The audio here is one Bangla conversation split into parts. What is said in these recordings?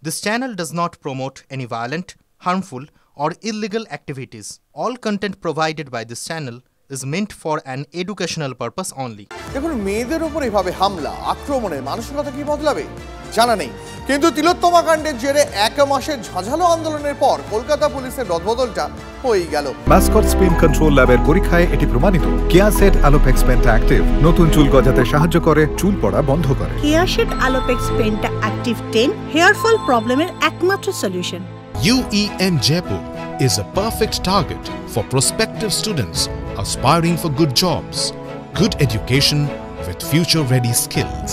This channel does not promote any violent, harmful, or illegal activities. All content provided by this channel is meant for an educational purpose only. দেখুন, মেয়েদের উপর এইভাবে হামলা আক্রমণের মানসিকতা কি বদলাবে জানা নেই, কিন্তু তিলোত্তমা কাণ্ডের জেরে এক মাসের ঝাঁঝালো আন্দোলনের পর কলকাতা পুলিশের রদবদলটা হয়েই গেল। মাসকট স্পিন কন্ট্রোল ল্যাবের পরীক্ষায় এটি প্রমাণিত। কেয়াসেট আলোপেক্স পেন্টা অ্যাক্টিভ নতুন চুল গজাতে সাহায্য করে, চুল পড়া বন্ধ করে। কেয়াসেট আলোপেক্স পেন্টা অ্যাক্টিভ 10 হেয়ার ফল প্রবলেমের একমাত্র solution. UEM Jaipur is a perfect target for prospective students aspiring for good jobs, good education with future-ready skills.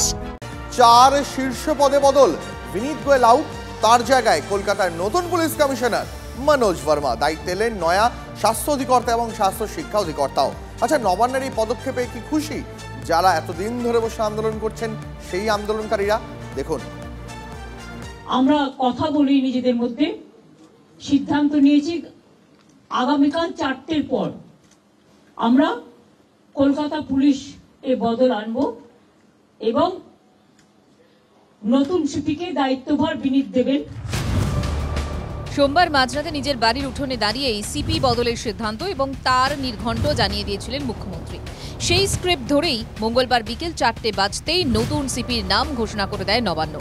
4 শীর্ষ পদে বদল, বিনীত গোয়েল আউট, তার জায়গায় কলকাতার নতুন পুলিশ কমিশনার মনোজ ভার্মা দায়িত্ব এলেন নয়া স্বাস্থ্য অধিকর্তা এবং স্বাস্থ্য শিক্ষা অধিকর্তাও। আচ্ছা, নবান্নের এই পদক্ষেপে কি খুশি যারা এতদিন ধরে বসে আন্দোলন করছেন সেই আন্দোলনকারীরা? দেখুন, আমরা কথা বলি নিজেদের মধ্যে, সিদ্ধান্ত নিয়েছি আগামীকাল 4টের পর আমরা কলকাতা পুলিশ এ বদল আনবো এবং নতুন সিপিকে দায়িত্বভার বিনীত দেবেন। সোমবার মাঝরাতে নিজের বাড়ির উঠোনে দাঁড়িয়েই সিপি বদলের সিদ্ধান্ত এবং তার নির্ঘণ্ট জানিয়ে দিয়েছিলেন মুখ্যমন্ত্রী। সেই স্ক্রিপ্ট ধরেই মঙ্গলবার বিকেল 4টে বাজতেই নতুন সিপির নাম ঘোষণা করে দেয় নবান্ন।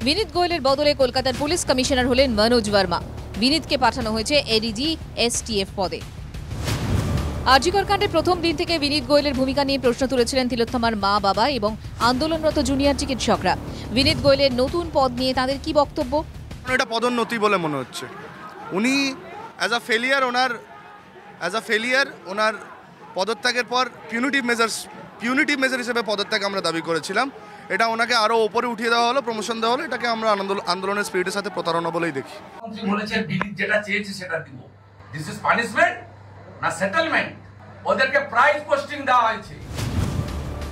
বিনীত গোয়েলের বদলে কলকাতার পুলিশ কমিশনার হলেন মনোজ ভার্মা। বিনীতকে পাঠানো হয়েছে এডিজি এসটিএফ পদে। আরজিকর কাণ্ডের প্রথম দিন থেকে বিনীত গোয়েলের ভূমিকা নিয়ে প্রশ্ন তুলেছিলেন তিলোত্তমার মা, বাবা এবং আন্দোলনরত জুনিয়র চিকিৎসকরা। বিনীত গোয়েলের নতুন পদ নিয়ে তাদের কি বক্তব্য? এটা পদোন্নতি বলে মনে হচ্ছে। উনি অ্যাজ আ ফেলিয়ার ওনার পদত্যাগের পর পিউনিটিভ মেজার হিসেবে পদত্যাগ আমরা দাবি করেছিলাম। এটা ওনাকে আরো উপরে উঠিয়ে দেওয়া হলো, প্রমোশন দেওয়া হলো। এটাকে আমরা আন্দোলনের স্পিরিটের সাথে প্রতারণা বলেই দেখি। বলেছেন বিনীত যেটা চেয়েছে সেটা দিব। দিস ইজ পানিশমেন্ট না সেটেলমেন্ট। ওদেরকে প্রাইজ পোস্টিং দেওয়া হয়েছে।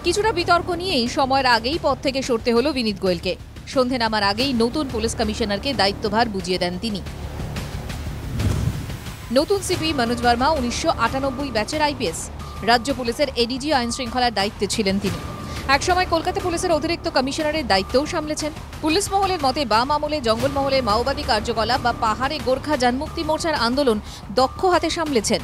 কিছুটা বিতর্ক নিয়েই সময়ের আগেই পদ থেকে সরতে হলো বিনীত গোয়েলকে। সন্ধে নামার আগেই নতুন পুলিশ কমিশনারকে দায়িত্বভার বুঝিয়ে দেন তিনি। নতুন সিপি মনোজ ভার্মা 1998 ব্যাচের আইপিএস। রাজ্য পুলিশের এডিজি আইন শৃঙ্খলার দায়িত্বে ছিলেন তিনি। একসময় কলকাতা পুলিশের অতিরিক্ত কমিশনারের দায়িত্বও সামলেছেন। পুলিশ মহলের মতে বাম আমলে জঙ্গলমহলে মাওবাদী কার্যকলাপ বা পাহাড়ে গোর্খা জনমুক্তি মোর্চার আন্দোলন দক্ষ হাতে সামলেছেন।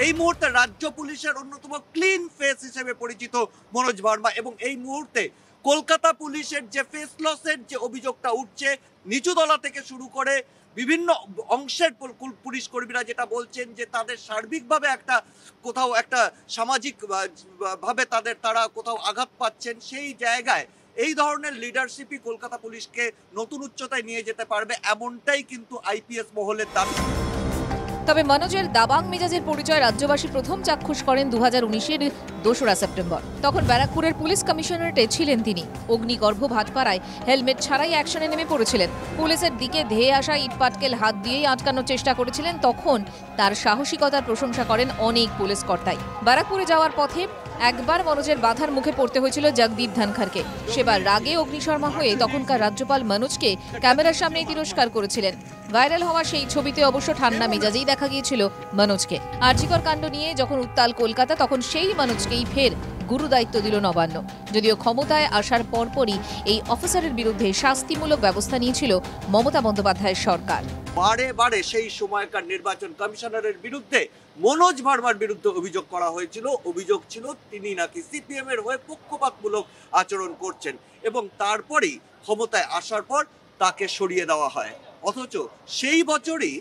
এই মুহূর্তে রাজ্য পুলিশের অন্যতম ক্লিন ফেস হিসেবে পরিচিত মনোজ ভার্মা, এবং এই মুহূর্তে কলকাতা পুলিশের যে ফেস লসের যে অভিযোগটা উঠছে নিচুতলা থেকে শুরু করে বিভিন্ন অংশের পুলিশ কর্মীরা যেটা বলছেন যে তাদের সার্বিকভাবে কোথাও একটা সামাজিক ভাবে তারা কোথাও আঘাত পাচ্ছেন, সেই জায়গায় এই ধরনের লিডারশিপই কলকাতা পুলিশকে নতুন উচ্চতায় নিয়ে যেতে পারবে, এমনটাই কিন্তু আইপিএস মহলের দাবি। তবে মনোজের দাবাং মেজাজের পরিচয় রাজ্যবাসী প্রথম চাক্ষুষ করেন 2019-এর 2রা সেপ্টেম্বর। তখন ব্যারাকপুরের পুলিশ কমিশনারেটে ছিলেন তিনি। অগ্নিগর্ভ ভাটপাড়ায় হেলমেট ছাড়াই অ্যাকশনে নেমে পড়েছিলেন। পুলিশের দিকে ধেয়ে আসা ইটপাটকেল হাত দিয়েই আটকানোর চেষ্টা করেছিলেন। তখন তার সাহসিকতার প্রশংসা করেন অনেক পুলিশ কর্তাই। ব্যারাকপুরে যাওয়ার পথে একবার মনোজের বাধার মুখে পড়তে হয়েছিল জগদীপ ধনখড়কে। সেবার রাগে অগ্নিশর্মা হয়ে তখনকার রাজ্যপাল মনোজকে ক্যামেরার সামনেই তিরস্কার করেছিলেন। ভাইরাল হওয়া সেই ছবিতে অবশ্য ঠান্ডা মেজাজেই দেখা গিয়েছিল মনোজকে। আরজিকর কাণ্ড নিয়ে যখন উত্তাল কলকাতা, তখন সেই মনোজকেই ফের গুরু দায়িত্ব দিল নবান্ন। যদিও ক্ষমতায় আসার পরপরই এই অফিসারের বিরুদ্ধে শাস্তিমূলক ব্যবস্থা নিয়েছিল মমতা বন্দ্যোপাধ্যায়ের সরকার। বারে সেই সময়কার নির্বাচন কমিশনারের বিরুদ্ধে মনোজ ভার্মার বিরুদ্ধে অভিযোগ করা হয়েছিল। অভিযোগ ছিল তিনি নাকি সিপিএম এর হয়ে পক্ষপাতমূলক আচরণ করছেন, এবং তারপরেই ক্ষমতায় আসার পর তাকে সরিয়ে দেওয়া হয়। অথচ সেই বছরই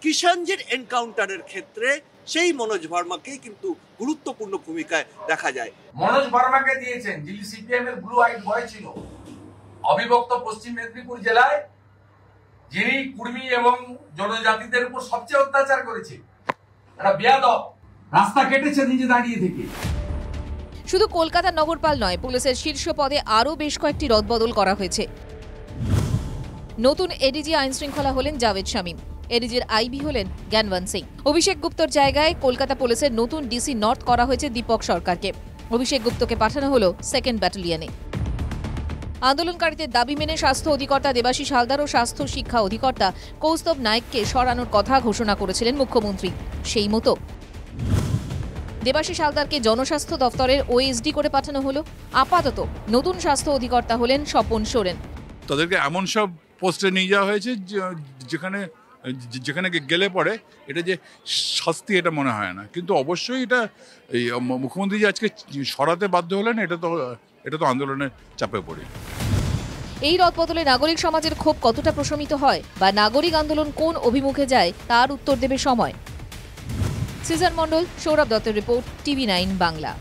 কিষাণজির এনকাউন্টারের ক্ষেত্রে সেই মনোজ ভার্মাকেই কিন্তু গুরুত্বপূর্ণ ভূমিকায় দেখা যায়। মনোজ ভার্মাকে দিয়েছেন যিনি সিপিএম এর ব্লু আইট বয় ছিল। অবিভক্ত পশ্চিম মেদিনীপুর জেলায় যিনি কুর্মী এবং জনজাতিদের উপর সবচেয়ে অত্যাচার করেছে, একটা বেয়াদব, রাস্তা কেটেছে নিজে দাঁড়িয়ে থেকে। শুধু কলকাতা নগরপাল নয়, পুলিশের শীর্ষ পদে আরও বেশ কয়েকটি রদবদল করা হয়েছে। নতুন এডিজি আইন শৃঙ্খলা হলেন জাভেদ শামীম। এডিজির আইবি হলেন জ্ঞানবন্ত সিং। অভিষেক গুপ্তর জায়গায় কলকাতা পুলিশের নতুন ডিসি নর্থ করা হয়েছে দীপক সরকারকে। অভিষেক গুপ্তকে পাঠানো হলো 2nd ব্যাটালিয়নে। আন্দোলনকারীদের দাবি মেনে স্বাস্থ্য অধিকর্তা দেবাশিস হালদার ও স্বাস্থ্য শিক্ষা অধিকর্তা কৌস্তব নায়েককে সরানোর কথা ঘোষণা করেছিলেন মুখ্যমন্ত্রী। সেই মতো দেবাশিস হালদারকে জনস্বাস্থ্য দফতরের ওএসডি করে পাঠানো হলো। আপাতত নতুন স্বাস্থ্য অধিকর্তা হলেন স্বপন সোরেন। তাদেরকে এমন সব পোস্টে নিয়ে যাওয়া হয়েছে যেখানে গেলে পরে এটা যে শাস্তি এটা মনে হয় না, কিন্তু অবশ্যই এটা এই মুখ্যমন্ত্রী যে আজকে সরাতে বাধ্য হলেন এটা তো আন্দোলনের চাপে পড়ে। এই রদবদলে নাগরিক সমাজের ক্ষোভ কতটা প্রশমিত হয় বা নাগরিক আন্দোলন কোন অভিমুখে যায় তার উত্তর দেবে সময়। সিজন মণ্ডল, সৌরভ দত্তের রিপোর্ট, TV9 বাংলা।